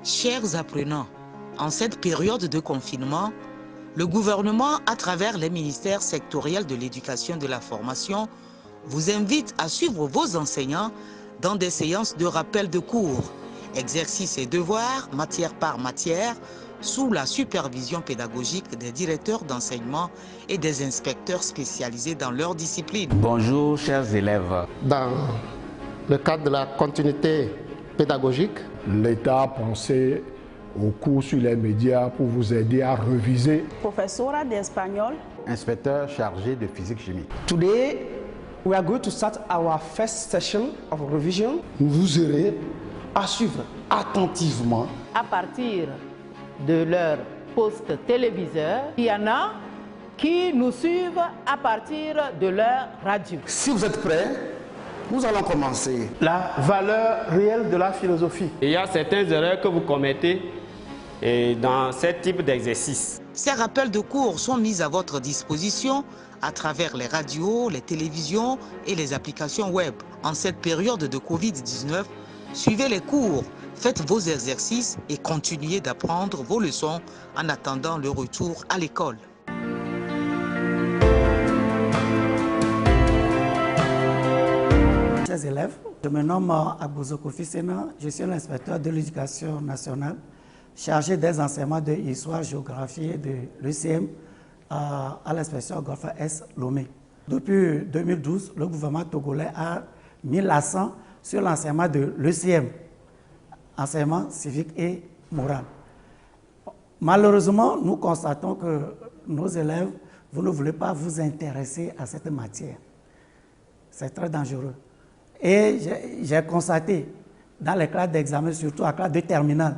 Chers apprenants, en cette période de confinement, le gouvernement, à travers les ministères sectoriels de l'éducation et de la formation, vous invite à suivre vos enseignants dans des séances de rappel de cours, exercices et devoirs, matière par matière, sous la supervision pédagogique des directeurs d'enseignement et des inspecteurs spécialisés dans leur discipline. Bonjour chers élèves. Dans le cadre de la continuité pédagogique, l'État a pensé au cours sur les médias pour vous aider à reviser. Professeur d'espagnol. Inspecteur chargé de physique-chimie. Today, we are going to start our first session of revision. Vous aurez à suivre attentivement. À partir de leur poste téléviseur, il y en a qui nous suivent à partir de leur radio. Si vous êtes prêts, nous allons commencer. La valeur réelle de la philosophie. Il y a certaines erreurs que vous commettez dans ce type d'exercice. Ces rappels de cours sont mis à votre disposition à travers les radios, les télévisions et les applications web. En cette période de Covid-19, suivez les cours, faites vos exercices et continuez d'apprendre vos leçons en attendant le retour à l'école. Chers élèves, je me nomme Abouzo Kofi Sena, je suis l'inspecteur de l'éducation nationale chargé des enseignements de histoire, géographie et de l'ECM à l'inspection Golfa S. Lomé. Depuis 2012, le gouvernement togolais a mis l'accent sur l'enseignement de l'ECM, enseignement civique et moral. Malheureusement, nous constatons que nos élèves, vous ne voulez pas vous intéresser à cette matière. C'est très dangereux. Et j'ai constaté dans les classes d'examen, surtout à classe de terminale,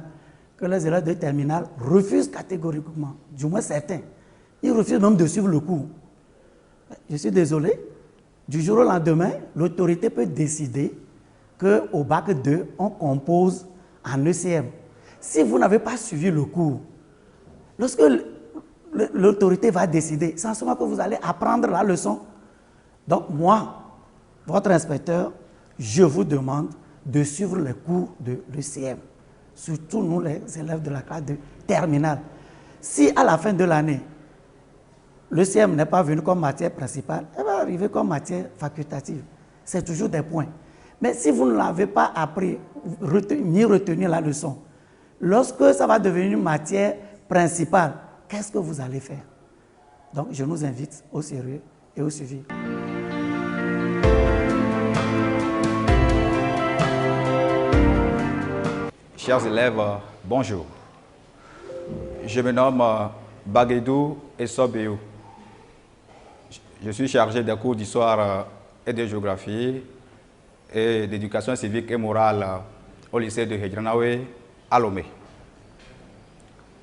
que les élèves de terminale refusent catégoriquement, du moins certains. Ils refusent même de suivre le cours. Je suis désolé, du jour au lendemain, l'autorité peut décider qu'au bac 2, on compose en ECM. Si vous n'avez pas suivi le cours, lorsque l'autorité va décider, c'est en ce moment que vous allez apprendre la leçon. Donc moi, votre inspecteur, je vous demande de suivre les cours de l'ECM, surtout nous les élèves de la classe de terminale. Si à la fin de l'année, l'ECM n'est pas venu comme matière principale, elle va arriver comme matière facultative. C'est toujours des points. Mais si vous ne l'avez pas appris, ni retenu la leçon, lorsque ça va devenir une matière principale, qu'est-ce que vous allez faire? Donc je nous invite au sérieux et au suivi. Chers élèves, bonjour. Je me nomme Baguedou Essobéou. Je suis chargé des cours d'histoire et de géographie et d'éducation civique et morale au lycée de Hedjanawe à Lomé.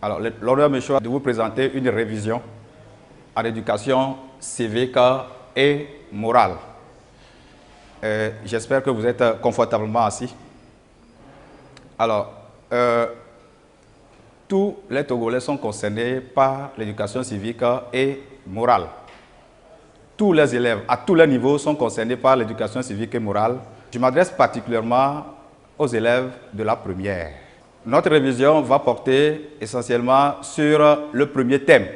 Alors, l'honneur me choisit de vous présenter une révision en éducation civique et morale. J'espère que vous êtes confortablement assis. Alors, tous les Togolais sont concernés par l'éducation civique et morale. Tous les élèves, à tous les niveaux, sont concernés par l'éducation civique et morale. Je m'adresse particulièrement aux élèves de la première. Notre révision va porter essentiellement sur le premier thème.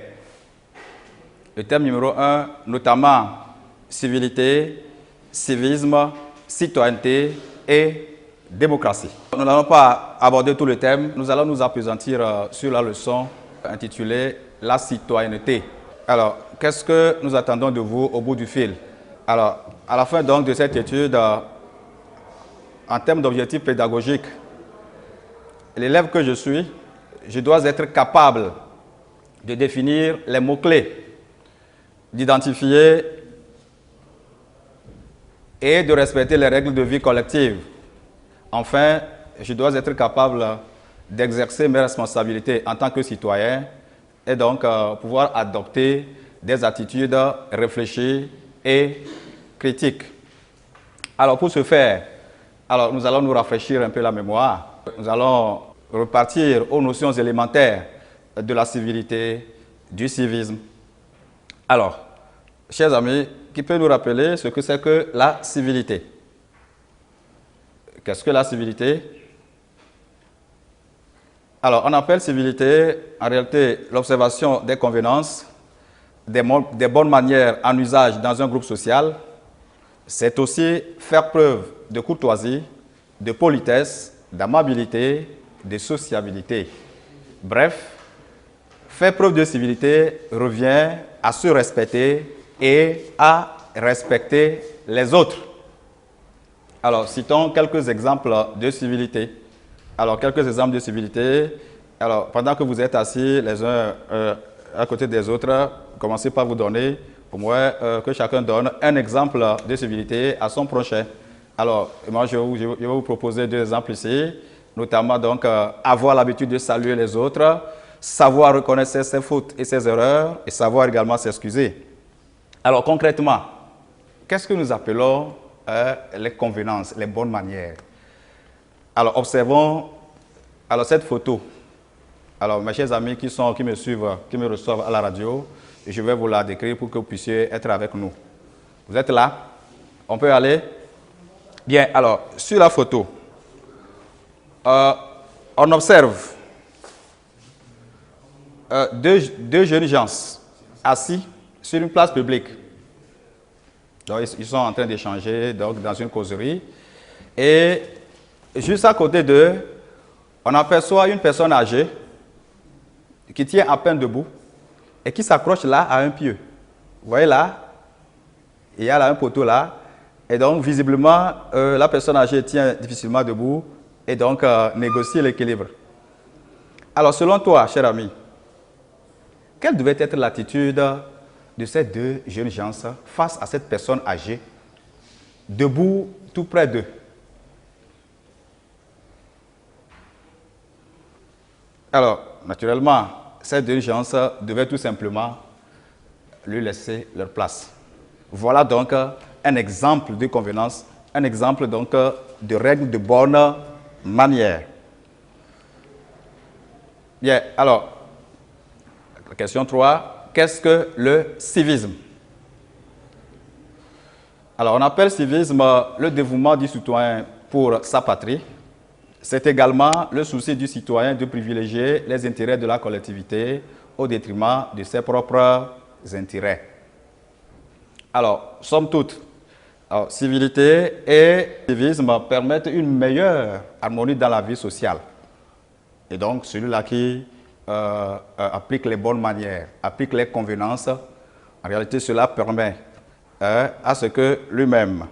Le thème numéro 1, notamment civilité, civisme, citoyenneté et démocratie. Nous n'allons pas aborder tout le thème, nous allons nous appesantir sur la leçon intitulée « La citoyenneté ». Alors, qu'est-ce que nous attendons de vous au bout du fil? Alors, à la fin donc de cette étude, en termes d'objectifs pédagogiques, l'élève que je suis, je dois être capable de définir les mots-clés, d'identifier et de respecter les règles de vie collective. Enfin, je dois être capable d'exercer mes responsabilités en tant que citoyen et donc pouvoir adopter des attitudes réfléchies et critiques. Alors pour ce faire, nous allons nous rafraîchir un peu la mémoire. Nous allons repartir aux notions élémentaires de la civilité, du civisme. Alors, chers amis, qui peut nous rappeler ce que c'est que la civilité? Qu'est-ce que la civilité? Alors, on appelle civilité, en réalité, l'observation des convenances, des bonnes manières en usage dans un groupe social. C'est aussi faire preuve de courtoisie, de politesse, d'amabilité, de sociabilité. Bref, faire preuve de civilité revient à se respecter et à respecter les autres. Alors, citons quelques exemples de civilité. Alors, quelques exemples de civilité. Alors, pendant que vous êtes assis les uns à côté des autres, commencez par vous donner, au moins que chacun donne un exemple de civilité à son prochain. Alors, moi, je vais vous proposer 2 exemples ici, notamment donc avoir l'habitude de saluer les autres, savoir reconnaître ses fautes et ses erreurs, et savoir également s'excuser. Alors, concrètement, qu'est-ce que nous appelons les convenances, les bonnes manières? Alors, observons cette photo. Alors, mes chers amis qui me suivent, qui me reçoivent à la radio, je vais vous la décrire pour que vous puissiez être avec nous. Vous êtes là? On peut aller? Bien, alors, sur la photo, on observe deux jeunes gens assis sur une place publique. Donc, ils sont en train d'échanger dans une causerie. Et juste à côté d'eux, on aperçoit une personne âgée qui tient à peine debout et qui s'accroche là à un pieu. Vous voyez là, il y a là un poteau là. Et donc, visiblement, la personne âgée tient difficilement debout et donc négocie l'équilibre. Alors, selon toi, cher ami, quelle devait être l'attitude de ces 2 jeunes gens face à cette personne âgée, debout tout près d'eux? Alors, naturellement, ces 2 gens devaient tout simplement lui laisser leur place. Voilà donc un exemple de convenance, un exemple donc de règles de bonne manière. Bien, alors, question 3, qu'est-ce que le civisme? Alors, on appelle civisme le dévouement du citoyen pour sa patrie. C'est également le souci du citoyen de privilégier les intérêts de la collectivité au détriment de ses propres intérêts. Alors, somme toute, civilité et civisme permettent une meilleure harmonie dans la vie sociale. Et donc, celui-là qui applique les bonnes manières, applique les convenances, en réalité, cela permet à ce que lui-même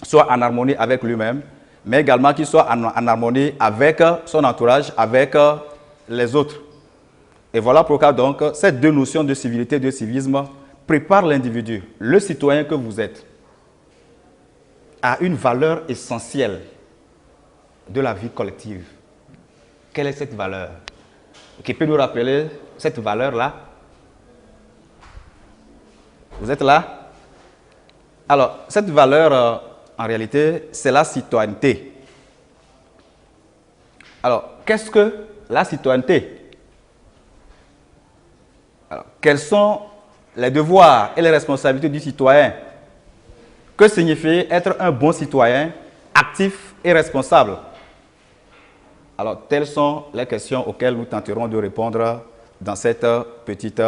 soit en harmonie avec lui-même, mais également qu'il soit en harmonie avec son entourage, avec les autres. Et voilà pourquoi donc ces 2 notions de civilité et de civisme préparent l'individu, le citoyen que vous êtes, à une valeur essentielle de la vie collective. Quelle est cette valeur? Qui peut nous rappeler cette valeur-là? Vous êtes là? Alors, cette valeur, en réalité, c'est la citoyenneté. Alors, qu'est-ce que la citoyenneté? Alors, quels sont les devoirs et les responsabilités du citoyen? Que signifie être un bon citoyen, actif et responsable? Alors, telles sont les questions auxquelles nous tenterons de répondre dans cette petite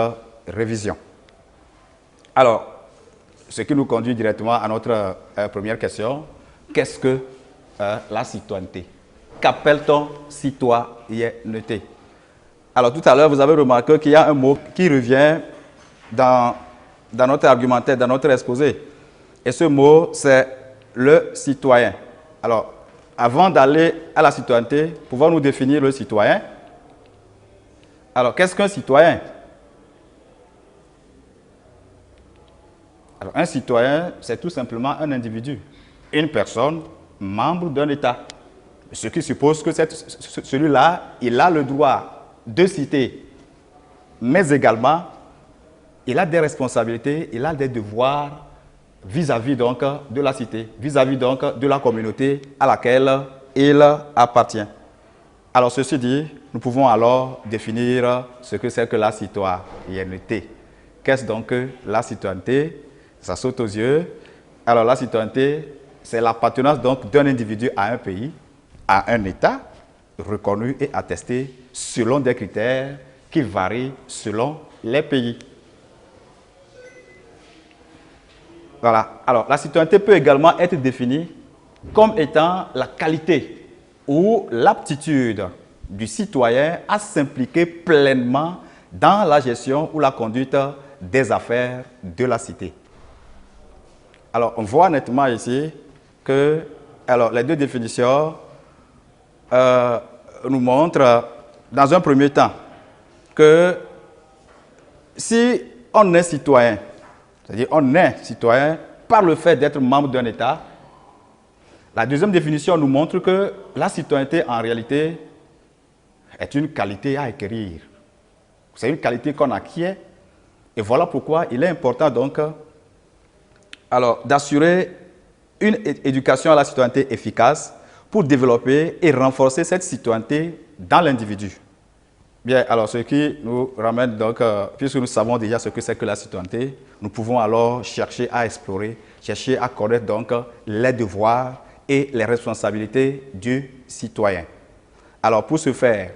révision. Alors, ce qui nous conduit directement à notre première question. Qu'est-ce que la citoyenneté? Qu'appelle-t-on citoyenneté? Alors, tout à l'heure, vous avez remarqué qu'il y a un mot qui revient dans notre argumentaire, dans notre exposé. Et ce mot, c'est le citoyen. Alors, avant d'aller à la citoyenneté, pouvons-nous définir le citoyen? Alors, qu'est-ce qu'un citoyen? Alors, un citoyen, c'est tout simplement un individu, une personne, membre d'un État. Ce qui suppose que celui-là, il a le droit de citer, mais également, il a des responsabilités, il a des devoirs vis-à-vis donc de la cité, vis-à-vis donc de la communauté à laquelle il appartient. Alors, ceci dit, nous pouvons alors définir ce que c'est que la citoyenneté. Qu'est-ce donc que la citoyenneté? Ça saute aux yeux. Alors, la citoyenneté, c'est l'appartenance donc d'un individu à un pays, à un État, reconnus et attestés selon des critères qui varient selon les pays. Voilà. Alors, la citoyenneté peut également être définie comme étant la qualité ou l'aptitude du citoyen à s'impliquer pleinement dans la gestion ou la conduite des affaires de la cité. Alors, on voit nettement ici que les deux définitions nous montrent, dans un premier temps, que si on est citoyen, c'est-à-dire on est citoyen par le fait d'être membre d'un État, la deuxième définition nous montre que la citoyenneté, en réalité, est une qualité à acquérir. C'est une qualité qu'on acquiert. Et voilà pourquoi il est important donc d'assurer une éducation à la citoyenneté efficace pour développer et renforcer cette citoyenneté dans l'individu. Bien, alors ce qui nous ramène donc, puisque nous savons déjà ce que c'est que la citoyenneté, nous pouvons alors chercher à explorer, chercher à connaître donc les devoirs et les responsabilités du citoyen. Alors pour ce faire,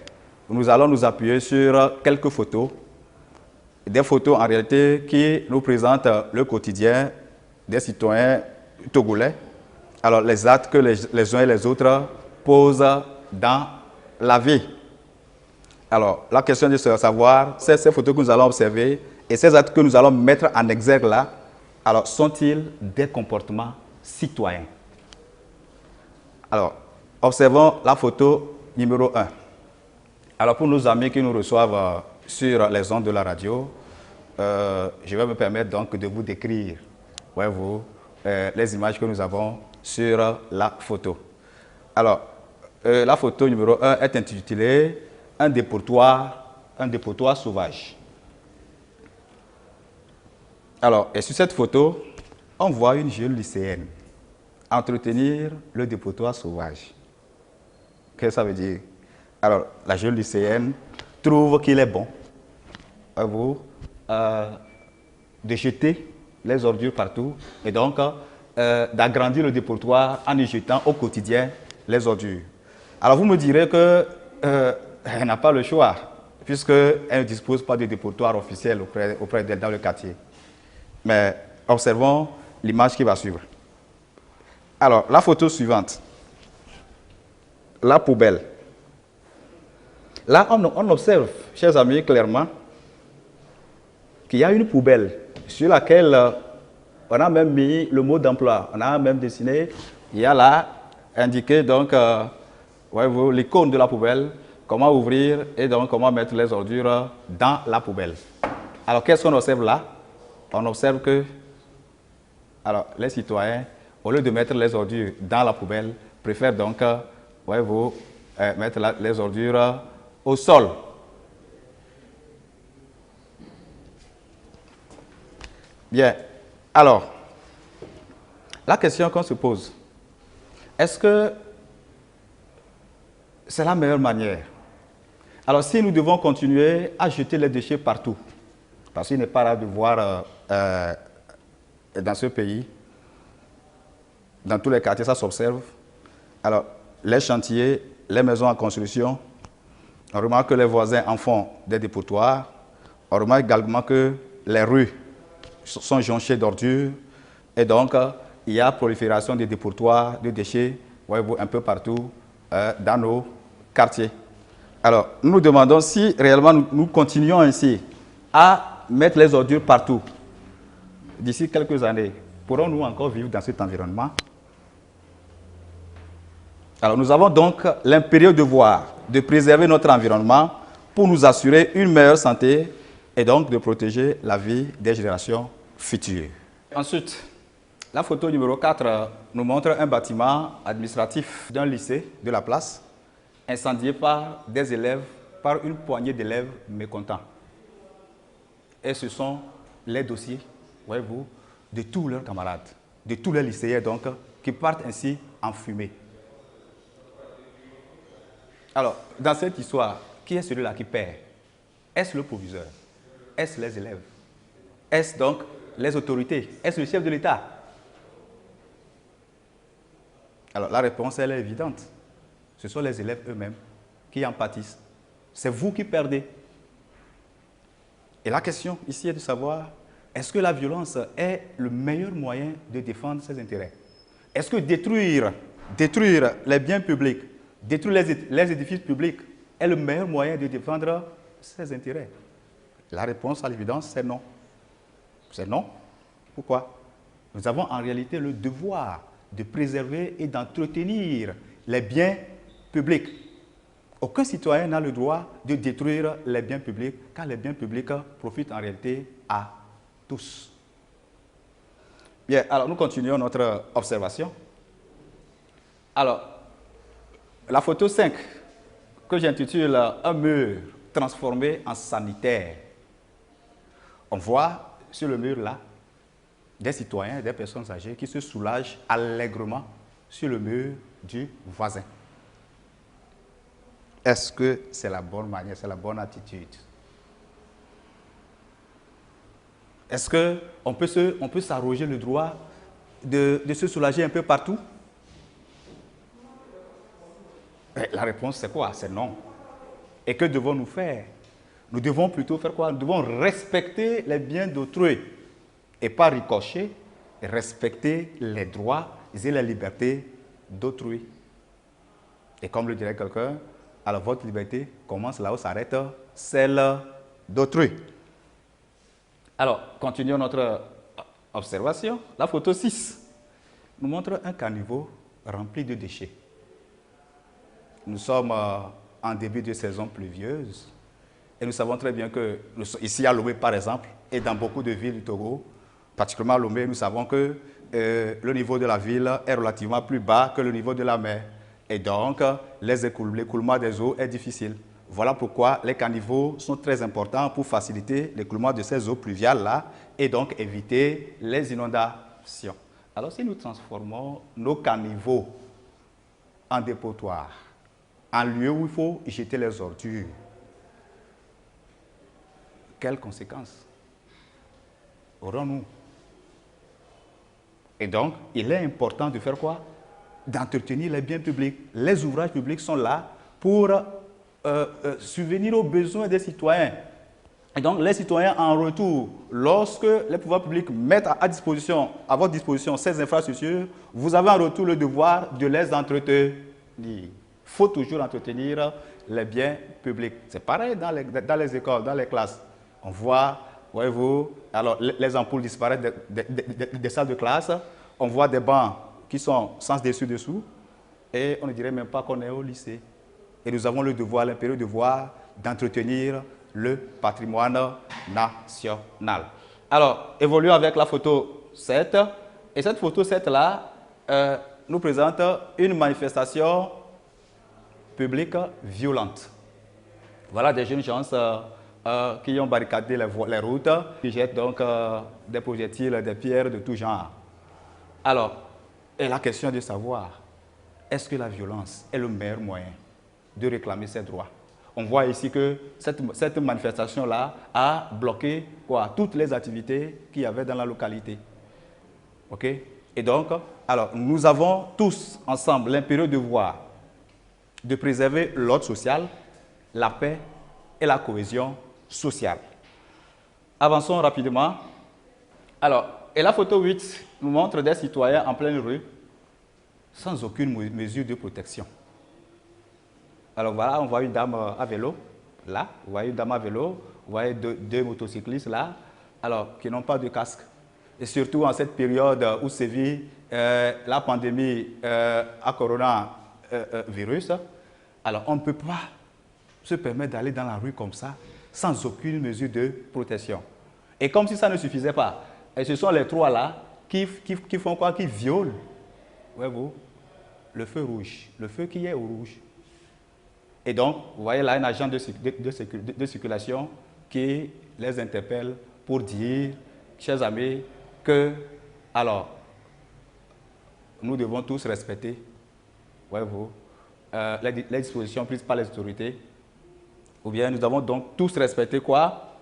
nous allons nous appuyer sur quelques photos, des photos en réalité qui nous présentent le quotidien des citoyens togolais. Alors les actes que les uns et les autres posent dans la vie. Alors la question de savoir, c'est ces photos que nous allons observer et ces actes que nous allons mettre en exergue là, alors sont-ils des comportements citoyens? Alors, observons la photo numéro 1. Alors, pour nos amis qui nous reçoivent sur les ondes de la radio, je vais me permettre donc de vous décrire, voyez-vous, les images que nous avons sur la photo. Alors, la photo numéro 1 est intitulée « Un dépotoir sauvage ». Alors, et sur cette photo, on voit une jeune lycéenne entretenir le dépotoir sauvage. Qu'est-ce que ça veut dire? Alors, la jeune lycéenne trouve qu'il est bon de jeter les ordures partout et donc d'agrandir le dépotoir en y jetant au quotidien les ordures. Alors, vous me direz qu'elle n'a pas le choix puisqu'elle ne dispose pas de dépotoir officiel auprès d'elle dans le quartier. Mais observons l'image qui va suivre. Alors, la photo suivante. La poubelle. Là, on observe, chers amis, clairement qu'il y a une poubelle sur laquelle on a même mis le mot d'emploi. On a même dessiné, il y a là indiqué donc l'icône de la poubelle, comment ouvrir et donc comment mettre les ordures dans la poubelle. Alors, qu'est-ce qu'on observe là? On observe que les citoyens, au lieu de mettre les ordures dans la poubelle, préfèrent donc mettre les ordures au sol. Bien, alors, la question qu'on se pose, est-ce que c'est la meilleure manière? Alors, si nous devons continuer à jeter les déchets partout, parce qu'il n'est pas rare de voir dans ce pays, dans tous les quartiers, ça s'observe. Alors, les chantiers, les maisons en construction, on remarque que les voisins en font des dépotoirs. On remarque également que les rues sont jonchées d'ordures. Et donc, il y a prolifération des dépotoirs, de déchets, voyez-vous, un peu partout dans nos quartiers. Alors, nous nous demandons si réellement nous continuons ainsi à mettre les ordures partout. D'ici quelques années, pourrons-nous encore vivre dans cet environnement? Alors, nous avons donc l'impérieux devoir de préserver notre environnement pour nous assurer une meilleure santé et donc de protéger la vie des générations futures. Ensuite, la photo numéro 4 nous montre un bâtiment administratif d'un lycée de la place incendié par des élèves, par une poignée d'élèves mécontents. Et ce sont les dossiers, voyez-vous, de tous leurs camarades, de tous les lycéens donc, qui partent ainsi en fumée. Alors, dans cette histoire, qui est celui-là qui perd? Est-ce le proviseur? Est-ce les élèves? Est-ce donc les autorités? Est-ce le chef de l'État? Alors, la réponse, elle est évidente. Ce sont les élèves eux-mêmes qui en pâtissent. C'est vous qui perdez. Et la question ici est de savoir, est-ce que la violence est le meilleur moyen de défendre ses intérêts? Est-ce que détruire les biens publics, détruire les édifices publics est le meilleur moyen de défendre ses intérêts? La réponse à l'évidence, c'est non. C'est non. Pourquoi? Nous avons en réalité le devoir de préserver et d'entretenir les biens publics. Aucun citoyen n'a le droit de détruire les biens publics, car les biens publics profitent en réalité à tous. Bien, alors nous continuons notre observation. Alors, la photo 5, que j'intitule « Un mur transformé en sanitaire ». On voit sur le mur là, des citoyens, des personnes âgées qui se soulagent allègrement sur le mur du voisin. Est-ce que c'est la bonne manière, c'est la bonne attitude? Est-ce qu'on peut s'arroger le droit de se soulager un peu partout? La réponse c'est quoi? C'est non. Et que devons-nous faire? Nous devons plutôt faire quoi? Nous devons respecter les biens d'autrui et pas ricocher, respecter les droits et les libertés d'autrui. Et comme le dirait quelqu'un, alors votre liberté commence là où s'arrête celle d'autrui. Alors, continuons notre observation. La photo 6 nous montre un caniveau rempli de déchets. Nous sommes en début de saison pluvieuse et nous savons très bien que, ici à Lomé par exemple, et dans beaucoup de villes du Togo, particulièrement à Lomé, nous savons que le niveau de la ville est relativement plus bas que le niveau de la mer. Et donc, l'écoulement des eaux est difficile. Voilà pourquoi les caniveaux sont très importants pour faciliter l'écoulement de ces eaux pluviales-là et donc éviter les inondations. Alors, si nous transformons nos caniveaux en dépotoirs, en lieu où il faut jeter les ordures, quelles conséquences aurons-nous? Et donc, il est important de faire quoi? D'entretenir les biens publics. Les ouvrages publics sont là pour subvenir aux besoins des citoyens. Et donc, les citoyens, en retour, lorsque les pouvoirs publics mettent à votre disposition ces infrastructures, vous avez en retour le devoir de les entretenir. Il faut toujours entretenir les biens publics. C'est pareil dans les écoles, dans les classes. On voit, voyez-vous, alors les ampoules disparaissent des salles de classe, on voit des bancs qui sont sans dessus-dessous, et on ne dirait même pas qu'on est au lycée. Et nous avons le devoir, l'impérieux devoir d'entretenir le patrimoine national. Alors, évoluons avec la photo 7. Et cette photo 7-là nous présente une manifestation publique violente. Voilà des jeunes gens qui ont barricadé les routes, qui jettent donc des projectiles, des pierres de tout genre. Alors, et la question de savoir, est-ce que la violence est le meilleur moyen de réclamer ses droits? On voit ici que cette manifestation-là a bloqué quoi, toutes les activités qu'il y avait dans la localité. OK? Et donc, alors, nous avons tous ensemble l'impérieux devoir de préserver l'ordre social, la paix et la cohésion sociale. Avançons rapidement. Alors, et la photo 8 nous montre des citoyens en pleine rue sans aucune mesure de protection. Alors voilà, on voit une dame à vélo, là, vous voyez une dame à vélo, vous voyez deux motocyclistes là, alors qui n'ont pas de casque. Et surtout en cette période où sévit la pandémie à coronavirus, alors on ne peut pas se permettre d'aller dans la rue comme ça, sans aucune mesure de protection. Et comme si ça ne suffisait pas, et ce sont les trois là qui font quoi? Qui violent, voyez-vous, le feu rouge, le feu qui est au rouge. Et donc, vous voyez là un agent de circulation qui les interpelle pour dire, chers amis, que, alors, nous devons tous respecter, voyez-vous, les dispositions prises par les autorités, ou bien nous devons donc tous respecter quoi?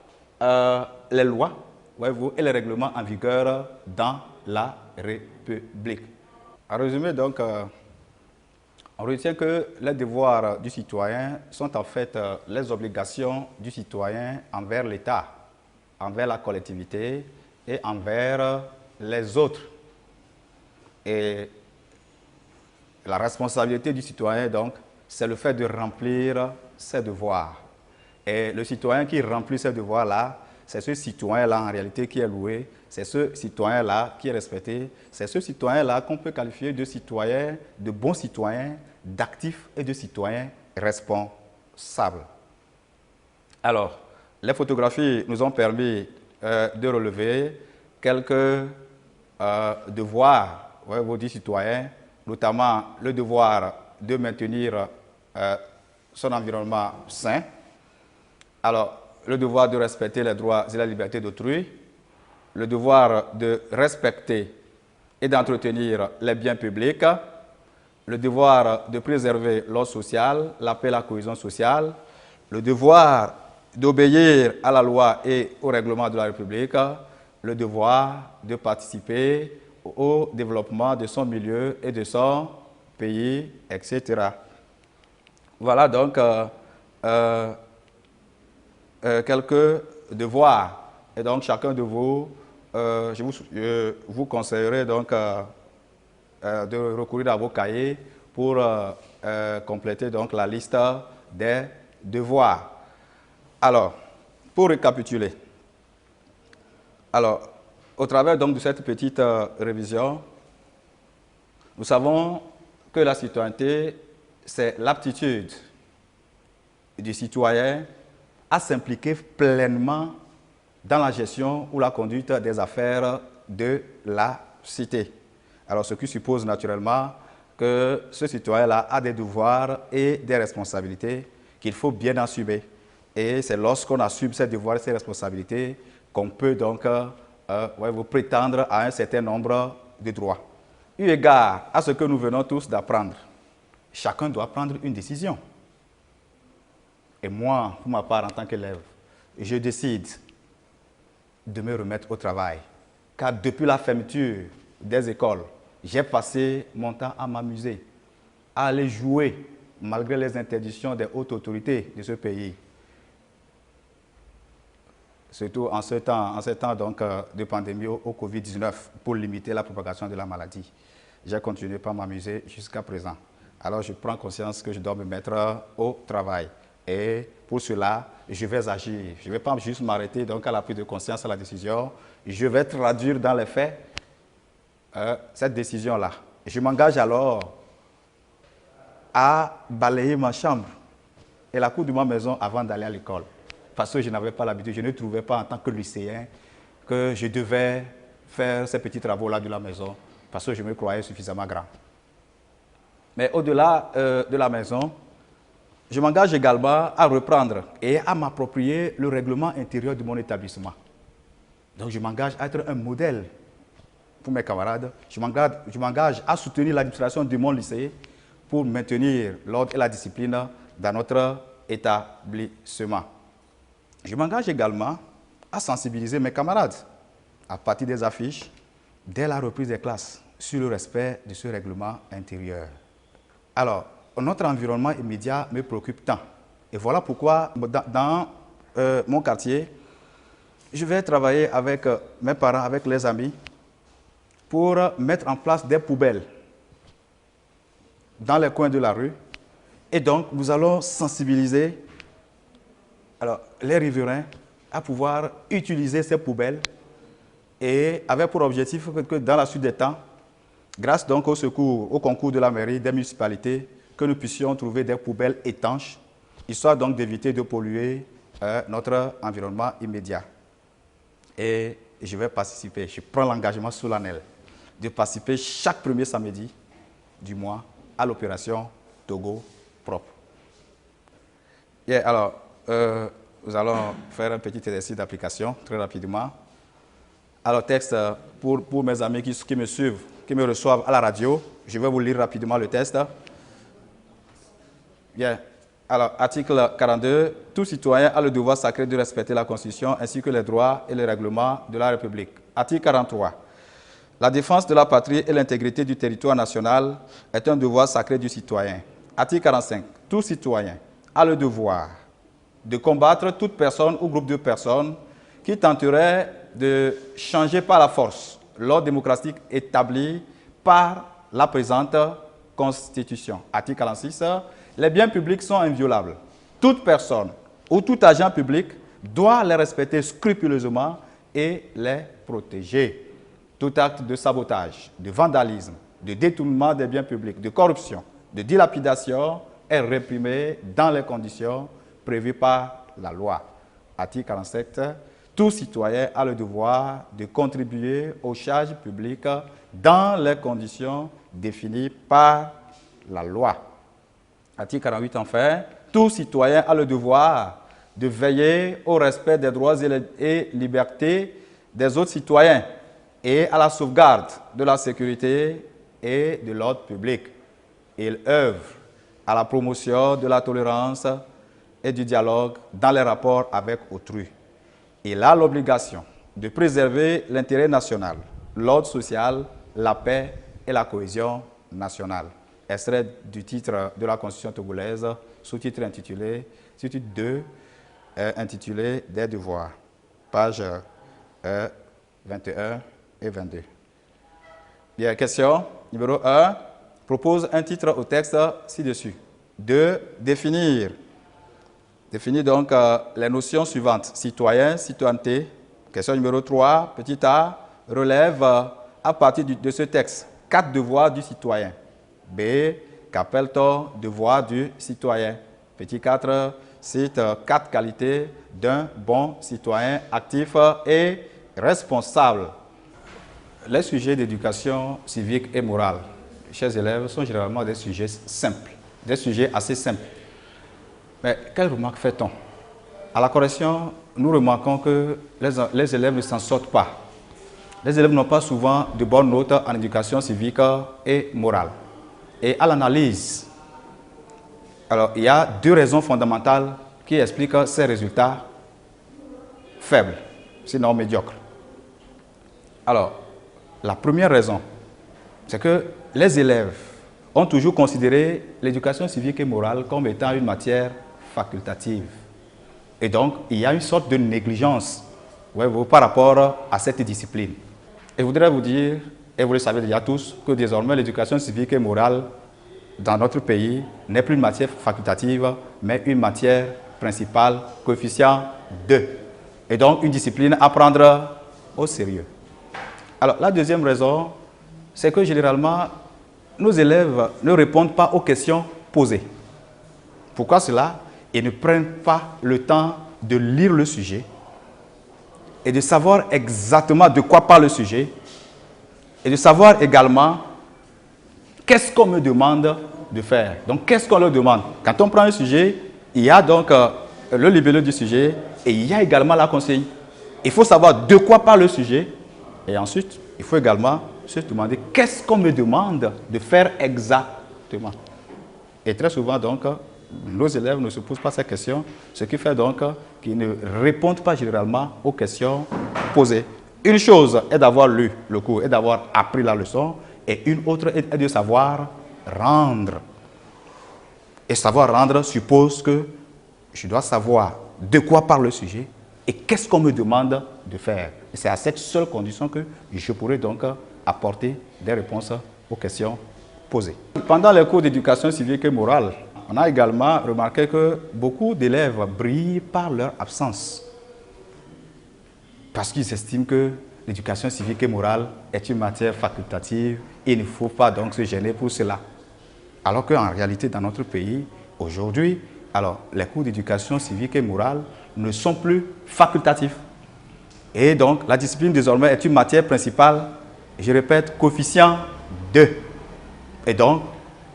Les lois, voyez-vous, et les règlements en vigueur dans la République. En résumé, donc, On retient que les devoirs du citoyen sont en fait les obligations du citoyen envers l'État, envers la collectivité et envers les autres. Et la responsabilité du citoyen, donc, c'est le fait de remplir ses devoirs. Et le citoyen qui remplit ces devoirs-là, c'est ce citoyen-là en réalité qui est loué, c'est ce citoyen-là qui est respecté, c'est ce citoyen-là qu'on peut qualifier de citoyen, de bon citoyen, d'actif et de citoyen responsable. Alors, les photographies nous ont permis de relever quelques devoirs, vos dits citoyens, notamment le devoir de maintenir son environnement sain. Alors, le devoir de respecter les droits et la liberté d'autrui, le devoir de respecter et d'entretenir les biens publics, le devoir de préserver l'ordre social, la paix et la cohésion sociale, le devoir d'obéir à la loi et au règlement de la République, le devoir de participer au développement de son milieu et de son pays, etc. Voilà donc quelques devoirs. Et donc chacun de vous, je vous conseillerais donc de recourir à vos cahiers pour compléter donc la liste des devoirs. Alors, pour récapituler, alors, au travers donc de cette petite révision, nous savons que la citoyenneté, c'est l'aptitude du citoyen à s'impliquer pleinement dans la gestion ou la conduite des affaires de la cité. Alors, ce qui suppose naturellement que ce citoyen-là a des devoirs et des responsabilités qu'il faut bien assumer. Et c'est lorsqu'on assume ces devoirs et ces responsabilités qu'on peut donc vous prétendre à un certain nombre de droits. Eu égard à ce que nous venons tous d'apprendre, chacun doit prendre une décision. Et moi, pour ma part, en tant qu'élève, je décide de me remettre au travail. Car depuis la fermeture des écoles, j'ai passé mon temps à m'amuser, à aller jouer, malgré les interdictions des hautes autorités de ce pays. Surtout en ce temps donc, de pandémie au Covid-19, pour limiter la propagation de la maladie. J'ai continué par m'amuser jusqu'à présent. Alors je prends conscience que je dois me mettre au travail. Et pour cela, je vais agir. Je ne vais pas juste m'arrêter donc à la prise de conscience, à la décision. Je vais traduire dans les faits cette décision-là. Je m'engage alors à balayer ma chambre et la cour de ma maison avant d'aller à l'école. Parce que je n'avais pas l'habitude, je ne trouvais pas en tant que lycéen que je devais faire ces petits travaux-là de la maison parce que je me croyais suffisamment grand. Mais au-delà de la maison, je m'engage également à reprendre et à m'approprier le règlement intérieur de mon établissement. Donc je m'engage à être un modèle pour mes camarades. Je m'engage à soutenir l'administration de mon lycée pour maintenir l'ordre et la discipline dans notre établissement. Je m'engage également à sensibiliser mes camarades à partir des affiches dès la reprise des classes sur le respect de ce règlement intérieur. Alors, notre environnement immédiat me préoccupe tant. Et voilà pourquoi, dans mon quartier, je vais travailler avec mes parents, avec les amis, pour mettre en place des poubelles dans les coins de la rue. Et donc, nous allons sensibiliser les riverains à pouvoir utiliser ces poubelles et avec pour objectif que dans la suite des temps, grâce donc au secours, au concours de la mairie, des municipalités, que nous puissions trouver des poubelles étanches, histoire donc d'éviter de polluer notre environnement immédiat. Et je vais participer, je prends l'engagement solennel de participer chaque premier samedi du mois à l'opération Togo propre. Et alors, nous allons faire un petit exercice d'application très rapidement. Alors, texte pour mes amis qui me suivent, qui me reçoivent à la radio, je vais vous lire rapidement le texte. Bien. Alors, article 42, tout citoyen a le devoir sacré de respecter la Constitution ainsi que les droits et les règlements de la République. Article 43, La défense de la patrie et l'intégrité du territoire national est un devoir sacré du citoyen. Article 45. Tout citoyen a le devoir de combattre toute personne ou groupe de personnes qui tenterait de changer par la force l'ordre démocratique établi par la présente Constitution. Article 46. Les biens publics sont inviolables. Toute personne ou tout agent public doit les respecter scrupuleusement et les protéger. Tout acte de sabotage, de vandalisme, de détournement des biens publics, de corruption, de dilapidation est réprimé dans les conditions prévues par la loi. Article 47. Tout citoyen a le devoir de contribuer aux charges publiques dans les conditions définies par la loi. Article 48, enfin, tout citoyen a le devoir de veiller au respect des droits et libertés des autres citoyens et à la sauvegarde de la sécurité et de l'ordre public. Il œuvre à la promotion de la tolérance et du dialogue dans les rapports avec autrui. Il a l'obligation de préserver l'intérêt national, l'ordre social, la paix et la cohésion nationale. Extrait du titre de la Constitution togolaise, sous-titre intitulé, sous-titre 2, intitulé « Des devoirs », pages 21 et 22. Bien, question numéro 1, propose un titre au texte ci-dessus. 2, définir donc les notions suivantes. Citoyen, citoyenneté. Question numéro 3, petit a, relève à partir de ce texte 4 devoirs du citoyen. B, qu'appelle-t-on devoir du citoyen? Petit 4, cite 4 qualités d'un bon citoyen actif et responsable. Les sujets d'éducation civique et morale, chers élèves, sont généralement des sujets simples, des sujets assez simples. Mais quelle remarque fait-on? À la correction, nous remarquons que les élèves ne s'en sortent pas. Les élèves n'ont pas souvent de bonnes notes en éducation civique et morale. Et à l'analyse, alors il y a 2 raisons fondamentales qui expliquent ces résultats faibles, sinon médiocres. Alors, la première raison, c'est que les élèves ont toujours considéré l'éducation civique et morale comme étant une matière facultative. Et donc, il y a une sorte de négligence par rapport à cette discipline. Et je voudrais vous dire, et vous le savez déjà tous, que désormais l'éducation civique et morale dans notre pays n'est plus une matière facultative, mais une matière principale, coefficient 2. Et donc, une discipline à prendre au sérieux. Alors, la deuxième raison, c'est que généralement, nos élèves ne répondent pas aux questions posées. Pourquoi cela? Ils ne prennent pas le temps de lire le sujet et de savoir exactement de quoi parle le sujet et de savoir également qu'est-ce qu'on me demande de faire. Donc, qu'est-ce qu'on leur demande? Quand on prend un sujet, il y a donc le libellé du sujet et il y a également la consigne. Il faut savoir de quoi parle le sujet et ensuite, il faut également se demander qu'est-ce qu'on me demande de faire exactement. Et très souvent, donc, nos élèves ne se posent pas ces questions, ce qui fait donc qu'ils ne répondent pas généralement aux questions posées. Une chose est d'avoir lu le cours et d'avoir appris la leçon, et une autre est de savoir rendre. Et savoir rendre suppose que je dois savoir de quoi parle le sujet et qu'est-ce qu'on me demande de faire. Et c'est à cette seule condition que je pourrai donc apporter des réponses aux questions posées. Pendant les cours d'éducation civique et morale, on a également remarqué que beaucoup d'élèves brillent par leur absence. Parce qu'ils estiment que l'éducation civique et morale est une matière facultative et il ne faut pas donc se gêner pour cela. Alors qu'en réalité, dans notre pays, aujourd'hui, alors les cours d'éducation civique et morale ne sont plus facultatifs. Et donc, la discipline désormais est une matière principale, je répète, coefficient 2. Et donc,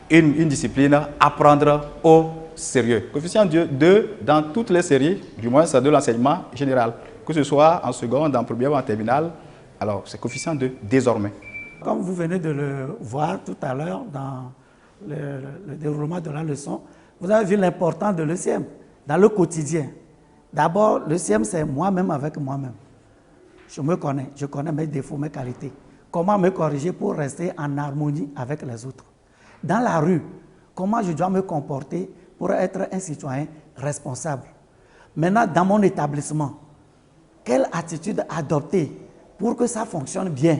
une discipline à prendre au sérieux. Coefficient 2 dans toutes les séries, du moins c'est de l'enseignement général. Que ce soit en seconde, en première ou en terminale, alors c'est coefficient 2 désormais. Comme vous venez de le voir tout à l'heure dans le déroulement de la leçon, vous avez vu l'importance de l'ECM dans le quotidien. D'abord, l'ECM, c'est moi-même avec moi-même. Je me connais, je connais mes défauts, mes qualités. comment me corriger pour rester en harmonie avec les autres. Dans la rue, comment je dois me comporter pour être un citoyen responsable. Maintenant, dans mon établissement, quelle attitude adopter pour que ça fonctionne bien.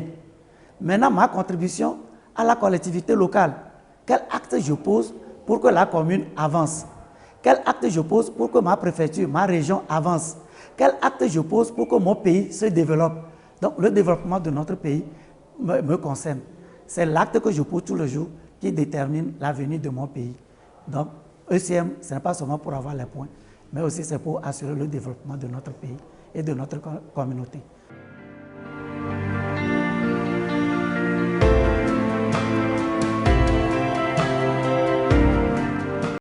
Maintenant, ma contribution à la collectivité locale, quel acte je pose pour que la commune avance? Quel acte je pose pour que ma préfecture, ma région avance? Quel acte je pose pour que mon pays se développe? Donc, le développement de notre pays me concerne. C'est l'acte que je pose tous les jours qui détermine l'avenir de mon pays. Donc, ECM, ce n'est pas seulement pour avoir les points, mais aussi c'est pour assurer le développement de notre pays et de notre communauté.